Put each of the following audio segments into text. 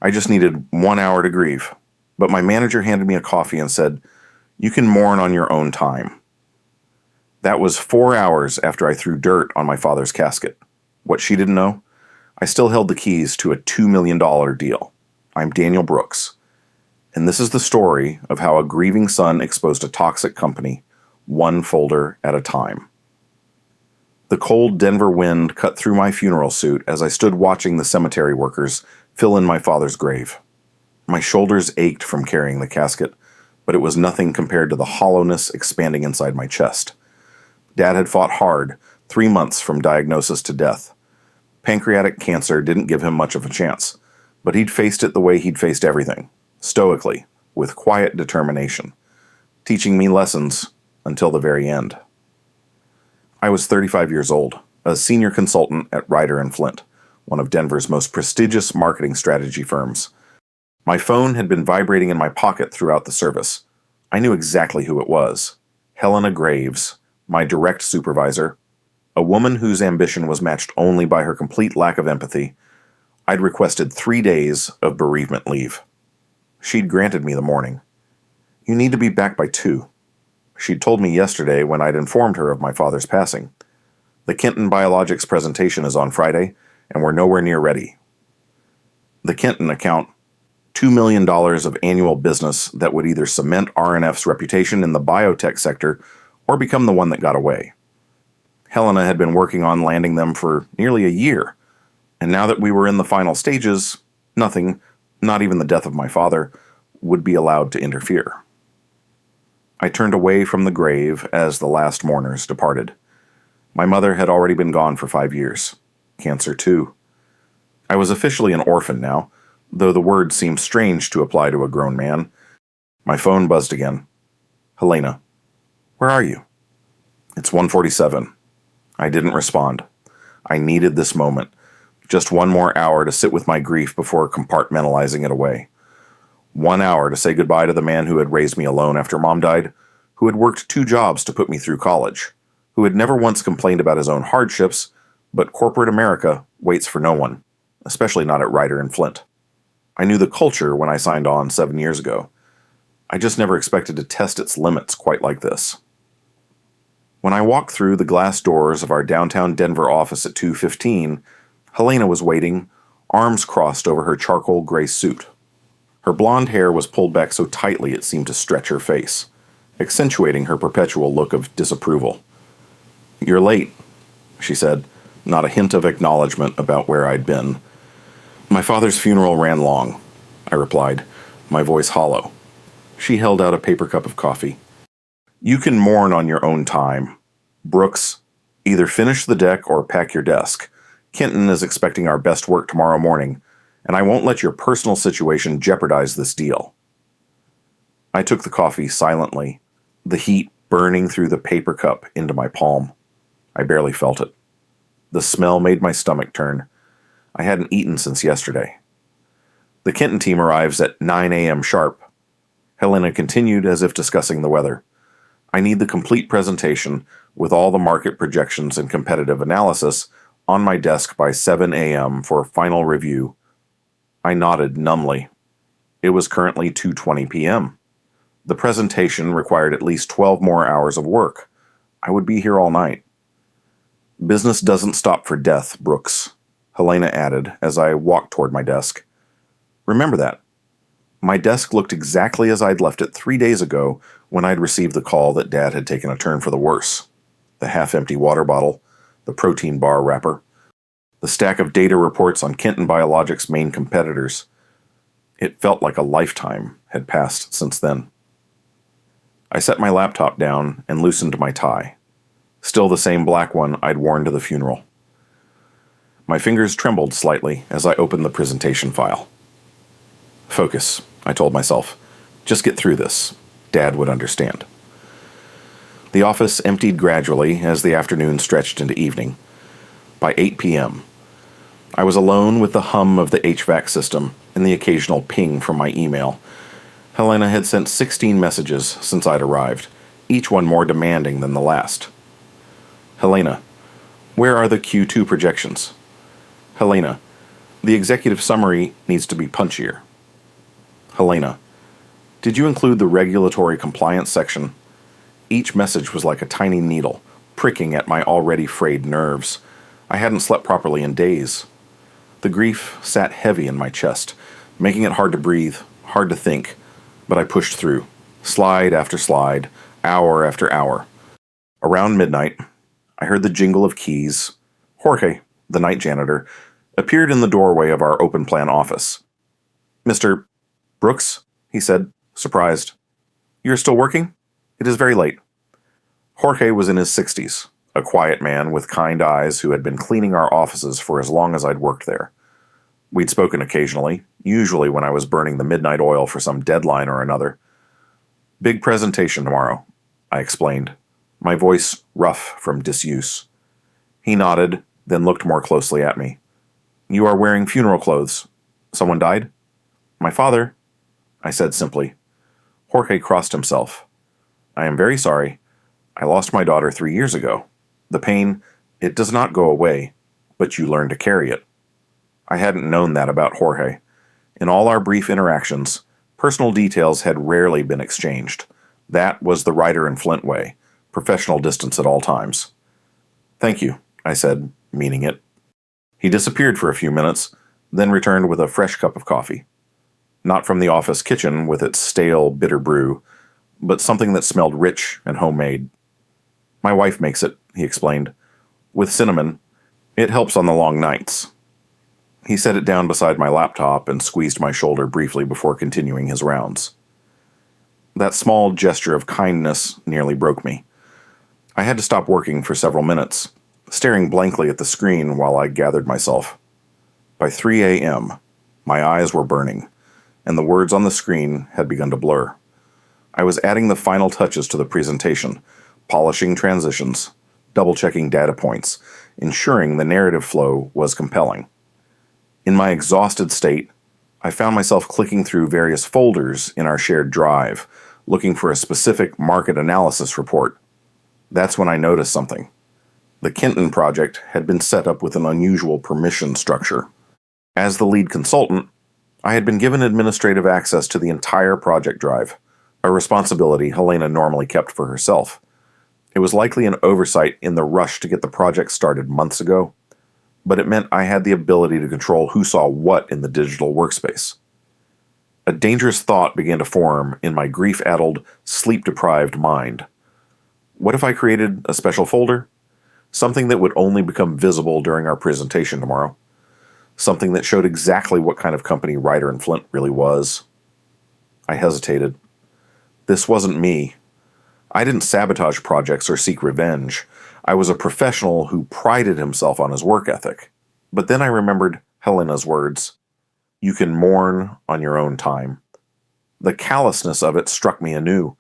I just needed 1 hour to grieve. But my manager handed me a coffee and said, "You can mourn on your own time." That was 4 hours after I threw dirt on my father's casket. What she didn't know? I still held the keys to a $2 million deal. I'm Daniel Brooks. And this is the story of how a grieving son exposed a toxic company, one folder at a time. The cold Denver wind cut through my funeral suit as I stood watching the cemetery workers fill in my father's grave. My shoulders ached from carrying the casket, but it was nothing compared to the hollowness expanding inside my chest. Dad had fought hard, 3 months from diagnosis to death. Pancreatic cancer didn't give him much of a chance, but he'd faced it the way he'd faced everything, stoically, with quiet determination, teaching me lessons until the very end. I was 35 years old, a senior consultant at Ryder & Flint, one of Denver's most prestigious marketing strategy firms. My phone had been vibrating in my pocket throughout the service. I knew exactly who it was. Helena Graves, my direct supervisor, a woman whose ambition was matched only by her complete lack of empathy. I'd requested 3 days of bereavement leave. She'd granted me the morning. "You need to be back by 2. She'd told me yesterday when I'd informed her of my father's passing. "The Kenton Biologics presentation is on Friday, and we're nowhere near ready." The Kenton account, $2 million of annual business that would either cement R&F's reputation in the biotech sector or become the one that got away. Helena had been working on landing them for nearly a year, and now that we were in the final stages, nothing, not even the death of my father, would be allowed to interfere. I turned away from the grave as the last mourners departed. My mother had already been gone for 5 years. Cancer, too. I was officially an orphan now, though the word seemed strange to apply to a grown man. My phone buzzed again. "Helena, where are you?" "It's 1:47. I didn't respond. I needed this moment. Just 1 more hour to sit with my grief before compartmentalizing it away. 1 hour to say goodbye to the man who had raised me alone after Mom died, who had worked 2 jobs to put me through college, who had never once complained about his own hardships, but corporate America waits for no one, especially not at Ryder & Flint. I knew the culture when I signed on 7 years ago. I just never expected to test its limits quite like this. When I walked through the glass doors of our downtown Denver office at 2:15, Helena was waiting, arms crossed over her charcoal gray suit. Her blonde hair was pulled back so tightly it seemed to stretch her face, accentuating her perpetual look of disapproval. "You're late," she said, not a hint of acknowledgement about where I'd been. "My father's funeral ran long," I replied, my voice hollow. She held out a paper cup of coffee. "You can mourn on your own time. Brooks, either finish the deck or pack your desk. Kenton is expecting our best work tomorrow morning, and I won't let your personal situation jeopardize this deal." I took the coffee silently, the heat burning through the paper cup into my palm. I barely felt it. The smell made my stomach turn. I hadn't eaten since yesterday. "The Kenton team arrives at 9 a.m. sharp." Helena continued as if discussing the weather. "I need the complete presentation, with all the market projections and competitive analysis, on my desk by 7 a.m. for final review." I nodded numbly. It was currently 2:20 p.m. The presentation required at least 12 more hours of work. I would be here all night. "Business doesn't stop for death, Brooks," Helena added as I walked toward my desk. "Remember that." My desk looked exactly as I'd left it 3 days ago when I'd received the call that Dad had taken a turn for the worse. The half-empty water bottle, the protein bar wrapper, the stack of data reports on Kenton Biologics' main competitors. It felt like a lifetime had passed since then. I set my laptop down and loosened my tie. Still the same black one I'd worn to the funeral. My fingers trembled slightly as I opened the presentation file. "Focus," I told myself. "Just get through this. Dad would understand." The office emptied gradually as the afternoon stretched into evening. By 8 p.m., I was alone with the hum of the HVAC system and the occasional ping from my email. Helena had sent 16 messages since I'd arrived, each one more demanding than the last. "Helena, where are the Q2 projections?" "Helena, The executive summary needs to be punchier. Helena, did you include the regulatory compliance section? Each message was like a tiny needle, pricking at my already frayed nerves. I hadn't slept properly in days. The grief sat heavy in my chest, making it hard to breathe, hard to think, but I pushed through, slide after slide, hour after hour. Around midnight, I heard the jingle of keys. Jorge, the night janitor, appeared in the doorway of our open plan office. "Mr. Brooks," he said, surprised. "You're still working? It is very late." Jorge was in his 60s, a quiet man with kind eyes who had been cleaning our offices for as long as I'd worked there. We'd spoken occasionally, usually when I was burning the midnight oil for some deadline or another. "Big presentation tomorrow," I explained, my voice rough from disuse. He nodded, then looked more closely at me. "You are wearing funeral clothes. Someone died?" "My father," I said simply. Jorge crossed himself. "I am very sorry. I lost my daughter 3 years ago. The pain, it does not go away, but you learn to carry it." I hadn't known that about Jorge. In all our brief interactions, personal details had rarely been exchanged. That was the Ryder and Flint way, professional distance at all times. "Thank you," I said, meaning it. He disappeared for a few minutes, then returned with a fresh cup of coffee. Not from the office kitchen with its stale, bitter brew, but something that smelled rich and homemade. "My wife makes it," he explained. "With cinnamon. It helps on the long nights." He set it down beside my laptop and squeezed my shoulder briefly before continuing his rounds. That small gesture of kindness nearly broke me. I had to stop working for several minutes, staring blankly at the screen while I gathered myself. By 3 a.m., my eyes were burning, and the words on the screen had begun to blur. I was adding the final touches to the presentation, polishing transitions, double-checking data points, ensuring the narrative flow was compelling. In my exhausted state, I found myself clicking through various folders in our shared drive, looking for a specific market analysis report. That's when I noticed something. The Kenton project had been set up with an unusual permission structure. As the lead consultant, I had been given administrative access to the entire project drive, a responsibility Helena normally kept for herself. It was likely an oversight in the rush to get the project started months ago, but it meant I had the ability to control who saw what in the digital workspace. A dangerous thought began to form in my grief-addled, sleep-deprived mind. What if I created a special folder? Something that would only become visible during our presentation tomorrow. Something that showed exactly what kind of company Ryder and Flint really was. I hesitated. This wasn't me. I didn't sabotage projects or seek revenge. I was a professional who prided himself on his work ethic. But then I remembered Helena's words. "You can mourn on your own time." The callousness of it struck me anew.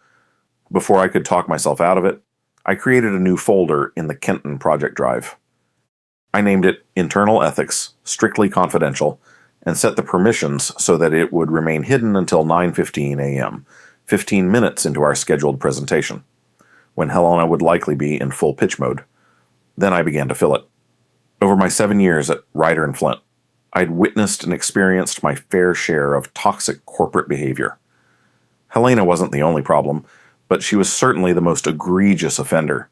Before I could talk myself out of it, I created a new folder in the Kenton project drive. I named it Internal Ethics, Strictly Confidential, and set the permissions so that it would remain hidden until 9:15 a.m., 15 minutes into our scheduled presentation, when Helena would likely be in full pitch mode. Then I began to fill it. Over my 7 years at Ryder and Flint, I'd witnessed and experienced my fair share of toxic corporate behavior. Helena wasn't the only problem, but she was certainly the most egregious offender.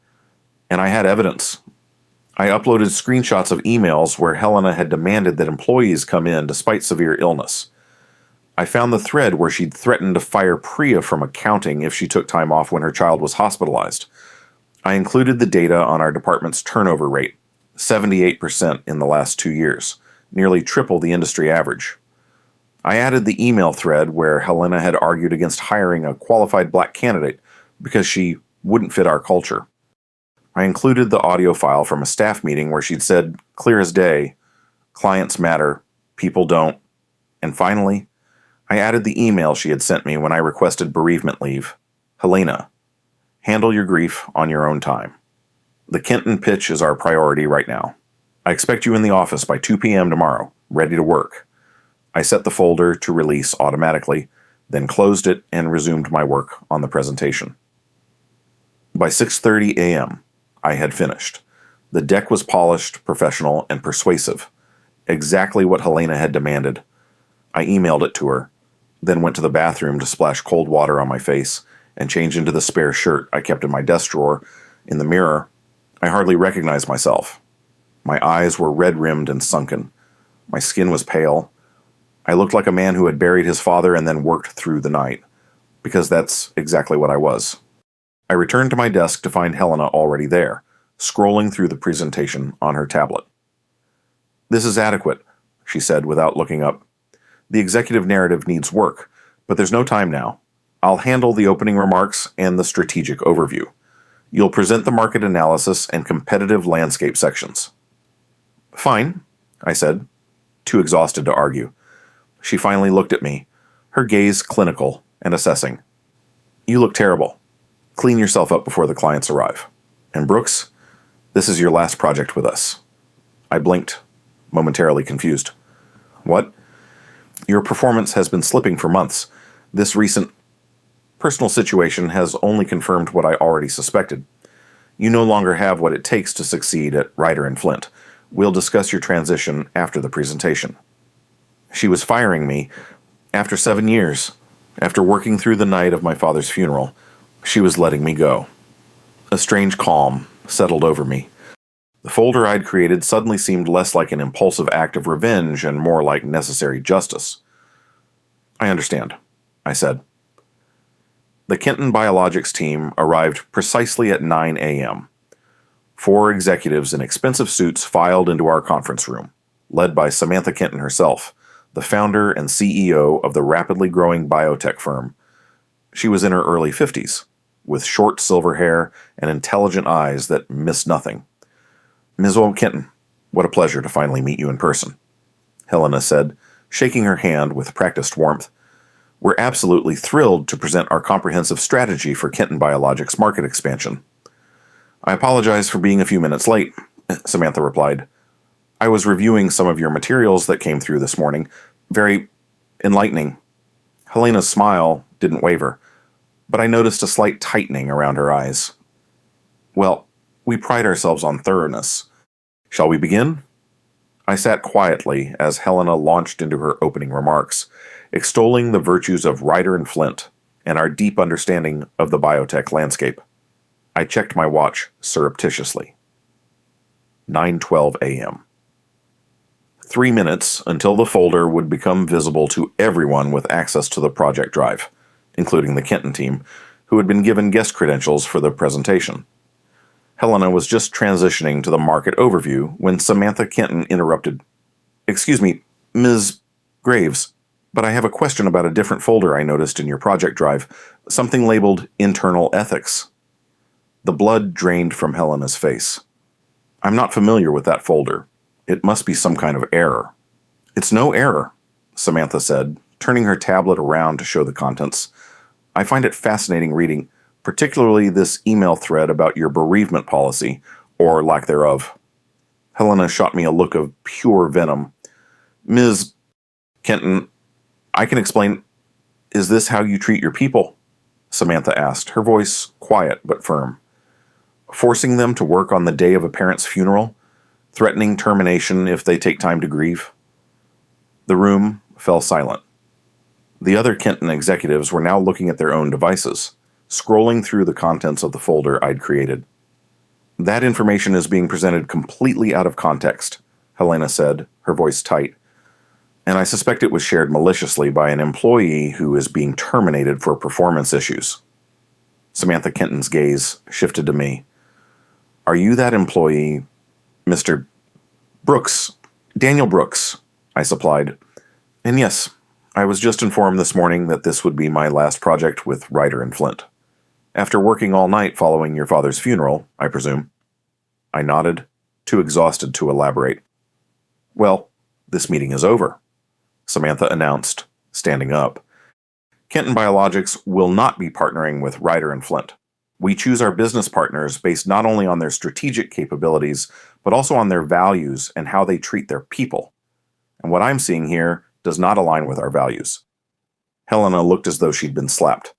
And I had evidence. I uploaded screenshots of emails where Helena had demanded that employees come in despite severe illness. I found the thread where she'd threatened to fire Priya from accounting if she took time off when her child was hospitalized. I included the data on our department's turnover rate, 78% in the last 2 years, nearly triple the industry average. I added the email thread where Helena had argued against hiring a qualified black candidate because she wouldn't fit our culture. I included the audio file from a staff meeting where she'd said, clear as day, clients matter, people don't. And finally, I added the email she had sent me when I requested bereavement leave. Helena, handle your grief on your own time. The Kenton pitch is our priority right now. I expect you in the office by 2 p.m. tomorrow, ready to work. I set the folder to release automatically, then closed it and resumed my work on the presentation. By 6:30 a.m., I had finished. The deck was polished, professional, and persuasive. Exactly what Helena had demanded. I emailed it to her, then went to the bathroom to splash cold water on my face and change into the spare shirt I kept in my desk drawer. In the mirror, I hardly recognized myself. My eyes were red-rimmed and sunken. My skin was pale. I looked like a man who had buried his father and then worked through the night, because that's exactly what I was. I returned to my desk to find Helena already there, scrolling through the presentation on her tablet. "This is adequate," she said without looking up. "The executive narrative needs work, but there's no time now. I'll handle the opening remarks and the strategic overview. You'll present the market analysis and competitive landscape sections." "Fine," I said, too exhausted to argue. She finally looked at me, her gaze clinical and assessing. "You look terrible. Clean yourself up before the clients arrive. And Brooks, this is your last project with us." I blinked, momentarily confused. "What?" "Your performance has been slipping for months. This recent personal situation has only confirmed what I already suspected. You no longer have what it takes to succeed at Ryder and Flint. We'll discuss your transition after the presentation." She was firing me after 7 years. After working through the night of my father's funeral, she was letting me go. A strange calm settled over me. The folder I'd created suddenly seemed less like an impulsive act of revenge and more like necessary justice. "I understand," I said. The Kenton Biologics team arrived precisely at 9 a.m. 4 executives in expensive suits filed into our conference room, led by Samantha Kenton herself, the founder and CEO of the rapidly growing biotech firm. She was in her early 50s, with short silver hair and intelligent eyes that missed nothing. "Ms. Kenton, what a pleasure to finally meet you in person," Helena said, shaking her hand with practiced warmth. "We're absolutely thrilled to present our comprehensive strategy for Kenton Biologics market expansion." "I apologize for being a few minutes late," Samantha replied. "I was reviewing some of your materials that came through this morning. Very enlightening." Helena's smile didn't waver, but I noticed a slight tightening around her eyes. "Well, we pride ourselves on thoroughness. Shall we begin?" I sat quietly as Helena launched into her opening remarks, extolling the virtues of Ryder and Flint and our deep understanding of the biotech landscape. I checked my watch surreptitiously. 9:12 a.m. 3 minutes until the folder would become visible to everyone with access to the project drive, including the Kenton team, who had been given guest credentials for the presentation. Helena was just transitioning to the market overview when Samantha Kenton interrupted. "Excuse me, Ms. Graves, but I have a question about a different folder I noticed in your project drive, something labeled Internal Ethics." The blood drained from Helena's face. "I'm not familiar with that folder. It must be some kind of error." "It's no error," Samantha said, turning her tablet around to show the contents. "I find it fascinating reading, particularly this email thread about your bereavement policy, or lack thereof." Helena shot me a look of pure venom. "Ms. Kenton, I can explain. Is this how you treat your people?" Samantha asked, her voice quiet but firm. "Forcing them to work on the day of a parent's funeral? Threatening termination if they take time to grieve?" The room fell silent. The other Kenton executives were now looking at their own devices, scrolling through the contents of the folder I'd created. "That information is being presented completely out of context," Helena said, her voice tight. "And I suspect it was shared maliciously by an employee who is being terminated for performance issues." Samantha Kenton's gaze shifted to me. "Are you that employee, Mr. Brooks? Daniel Brooks," I supplied. "And yes, I was just informed this morning that this would be my last project with Ryder and Flint. After working all night following your father's funeral, I presume." I nodded, too exhausted to elaborate. "Well, this meeting is over," Samantha announced, standing up. "Kenton Biologics will not be partnering with Ryder and Flint. We choose our business partners based not only on their strategic capabilities, but also on their values and how they treat their people. And what I'm seeing here does not align with our values." Helena looked as though she'd been slapped.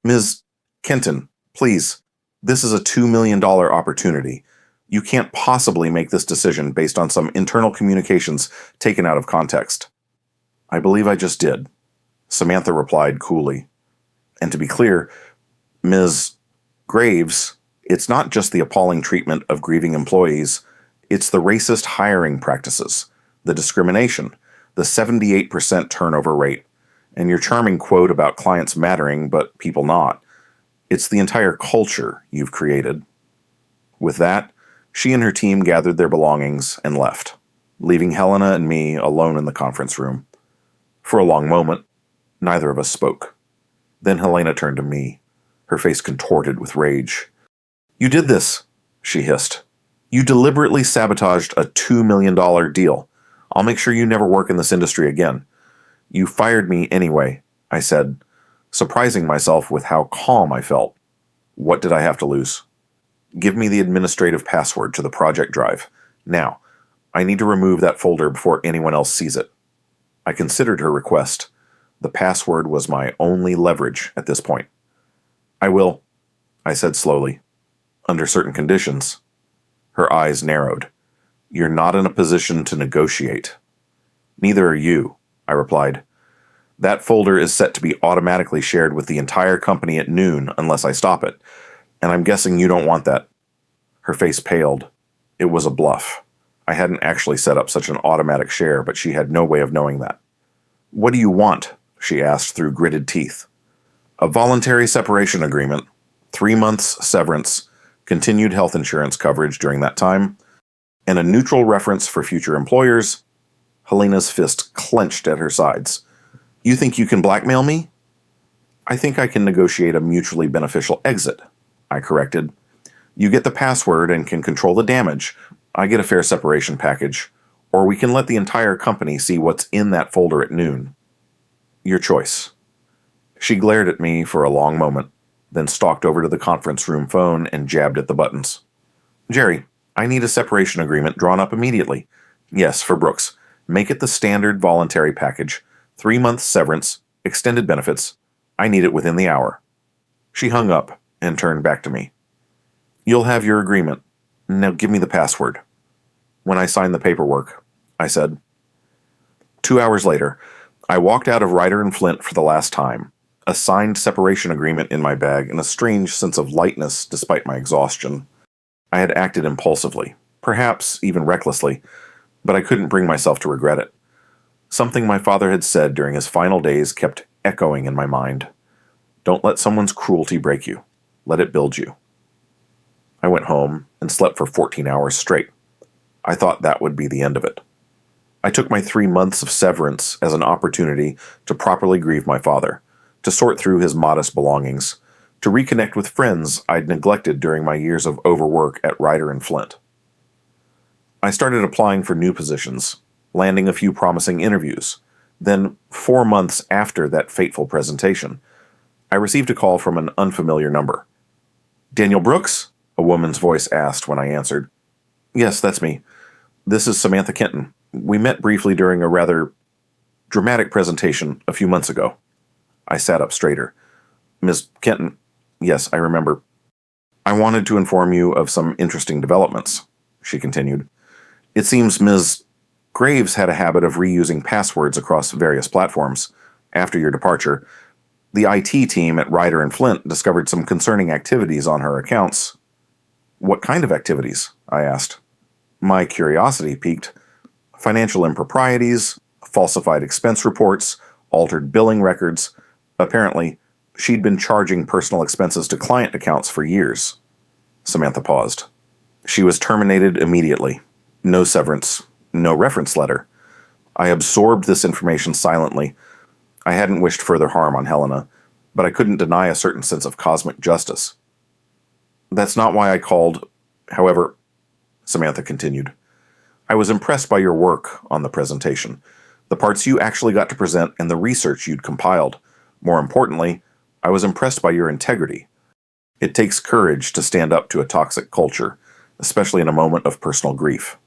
"Ms. Kenton, please, this is a $2 million opportunity. You can't possibly make this decision based on some internal communications taken out of context. I believe I just did, Samantha replied coolly. And to be clear, Ms. Graves, it's not just the appalling treatment of grieving employees, it's the racist hiring practices, the discrimination, the 78% turnover rate, and your charming quote about clients mattering but people not. It's the entire culture you've created. With that, she and her team gathered their belongings and left, leaving Helena and me alone in the conference room. For a long moment, neither of us spoke. Then Helena turned to me, her face contorted with rage. "You did this," she hissed. "You deliberately sabotaged a $2 million deal. I'll make sure you never work in this industry again." "You fired me anyway," I said, surprising myself with how calm I felt. What did I have to lose? "Give me the administrative password to the project drive. Now, I need to remove that folder before anyone else sees it." I considered her request. The password was my only leverage at this point. "I will," I said slowly. "Under certain conditions." Her eyes narrowed. "You're not in a position to negotiate." "Neither are you," I replied. "That folder is set to be automatically shared with the entire company at noon unless I stop it, and I'm guessing you don't want that." Her face paled. It was a bluff. I hadn't actually set up such an automatic share, but she had no way of knowing that. "What do you want?" she asked through gritted teeth. "A voluntary separation agreement, 3 months severance, continued health insurance coverage during that time, and a neutral reference for future employers." Helena's fist clenched at her sides. "You think you can blackmail me?" "I think I can negotiate a mutually beneficial exit," I corrected. "You get the password and can control the damage. I get a fair separation package. Or we can let the entire company see what's in that folder at noon. Your choice." She glared at me for a long moment, then stalked over to the conference room phone and jabbed at the buttons. "Jerry, I need a separation agreement drawn up immediately. Yes, for Brooks. Make it the standard voluntary package. 3 months severance, extended benefits. I need it within the hour." She hung up and turned back to me. "You'll have your agreement. Now give me the password." "When I sign the paperwork," I said. 2 hours later, I walked out of Ryder and Flint for the last time, a signed separation agreement in my bag and a strange sense of lightness despite my exhaustion. I had acted impulsively, perhaps even recklessly, but I couldn't bring myself to regret it. Something my father had said during his final days kept echoing in my mind. Don't let someone's cruelty break you. Let it build you. I went home and slept for 14 hours straight. I thought that would be the end of it. I took my 3 months of severance as an opportunity to properly grieve my father, to sort through his modest belongings, to reconnect with friends I'd neglected during my years of overwork at Ryder and Flint. I started applying for new positions, landing a few promising interviews. Then, 4 months after that fateful presentation, I received a call from an unfamiliar number. "Daniel Brooks?" a woman's voice asked when I answered. "Yes, that's me. This is Samantha Kenton. We met briefly during a rather dramatic presentation a few months ago." I sat up straighter. "Ms. Kenton, yes, I remember. I wanted to inform you of some interesting developments," she continued. "It seems Ms. Graves had a habit of reusing passwords across various platforms. After your departure, the IT team at Ryder and Flint discovered some concerning activities on her accounts." "What kind of activities?" I asked. My curiosity piqued. Financial improprieties, falsified expense reports, altered billing records. Apparently, she'd been charging personal expenses to client accounts for years. Samantha paused. "She was terminated immediately. No severance, no reference letter." I absorbed this information silently. I hadn't wished further harm on Helena, but I couldn't deny a certain sense of cosmic justice. "That's not why I called. However," Samantha continued, "I was impressed by your work on the presentation, the parts you actually got to present and the research you'd compiled. More importantly, I was impressed by your integrity. It takes courage to stand up to a toxic culture, especially in a moment of personal grief."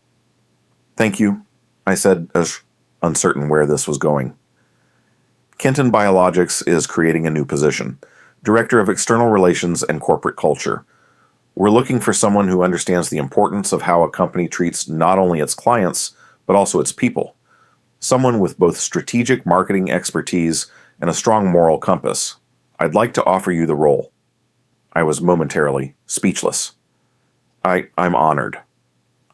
"Thank you," I said, as uncertain where this was going. "Kenton Biologics is creating a new position, Director of External Relations and Corporate Culture. We're looking for someone who understands the importance of how a company treats not only its clients, but also its people. Someone with both strategic marketing expertise and a strong moral compass. I'd like to offer you the role." I was momentarily speechless. I'm honored,"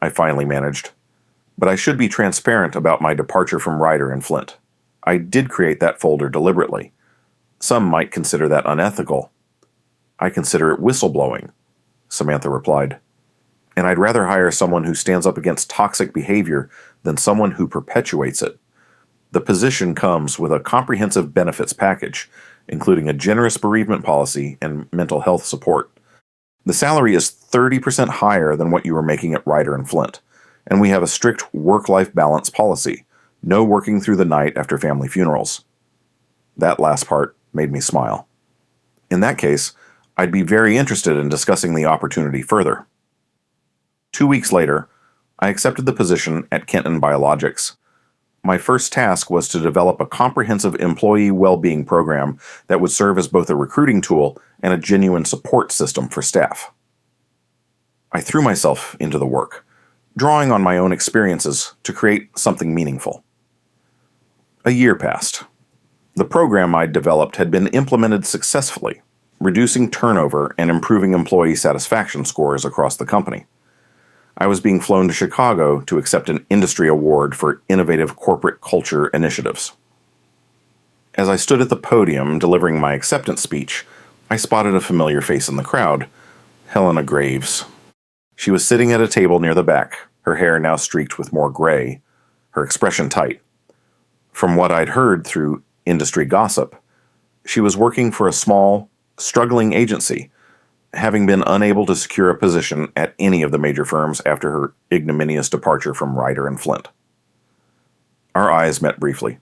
I finally managed. "But I should be transparent about my departure from Ryder and Flint. I did create that folder deliberately. Some might consider that unethical." "I consider it whistleblowing," Samantha replied. "And I'd rather hire someone who stands up against toxic behavior than someone who perpetuates it. The position comes with a comprehensive benefits package, including a generous bereavement policy and mental health support. The salary is 30% higher than what you were making at Ryder and Flint, and we have a strict work-life balance policy. No working through the night after family funerals." That last part made me smile. In that case, I'd be very interested in discussing the opportunity further. 2 weeks later, I accepted the position at Kenton Biologics. My first task was to develop a comprehensive employee well-being program that would serve as both a recruiting tool and a genuine support system for staff. I threw myself into the work, drawing on my own experiences to create something meaningful. A year passed. The program I'd developed had been implemented successfully, reducing turnover and improving employee satisfaction scores across the company. I was being flown to Chicago to accept an industry award for innovative corporate culture initiatives. As I stood at the podium delivering my acceptance speech, I spotted a familiar face in the crowd, Helena Graves. She was sitting at a table near the back, her hair now streaked with more gray, her expression tight. From what I'd heard through industry gossip, she was working for a small, struggling agency, having been unable to secure a position at any of the major firms after her ignominious departure from Ryder and Flint. Our eyes met briefly.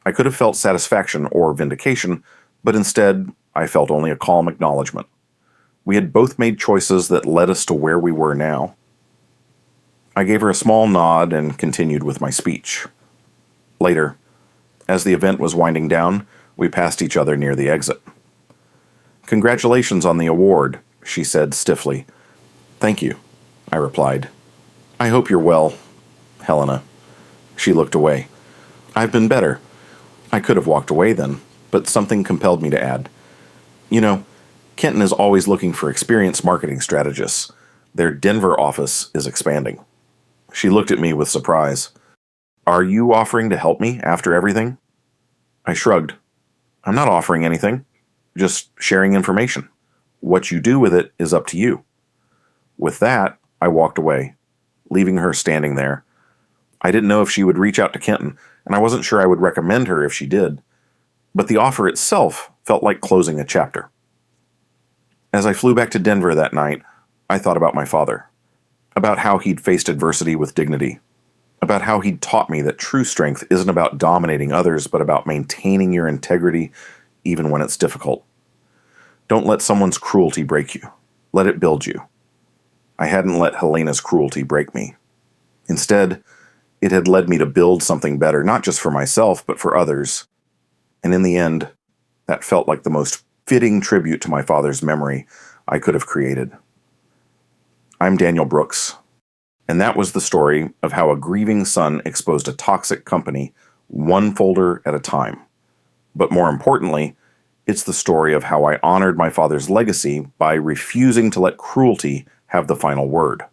I could have felt satisfaction or vindication, but instead I felt only a calm acknowledgement. We had both made choices that led us to where we were now. I gave her a small nod and continued with my speech. Later, as the event was winding down, we passed each other near the exit. "Congratulations on the award," she said stiffly. "Thank you," I replied. "I hope you're well, Helena." She looked away. "I've been better." I could have walked away then, but something compelled me to add, "You know, Kenton is always looking for experienced marketing strategists. Their Denver office is expanding." She looked at me with surprise. "Are you offering to help me after everything?" I shrugged. "I'm not offering anything. Just sharing information. What you do with it is up to you." With that, I walked away, leaving her standing there. I didn't know if she would reach out to Kenton, and I wasn't sure I would recommend her if she did. But the offer itself felt like closing a chapter. As I flew back to Denver that night, I thought about my father, about how he'd faced adversity with dignity, about how he'd taught me that true strength isn't about dominating others, but about maintaining your integrity even when it's difficult. Don't let someone's cruelty break you. Let it build you. I hadn't let Helena's cruelty break me. Instead, it had led me to build something better, not just for myself, but for others. And in the end, that felt like the most fitting tribute to my father's memory I could have created. I'm Daniel Brooks, and that was the story of how a grieving son exposed a toxic company, one folder at a time. But more importantly, it's the story of how I honored my father's legacy by refusing to let cruelty have the final word.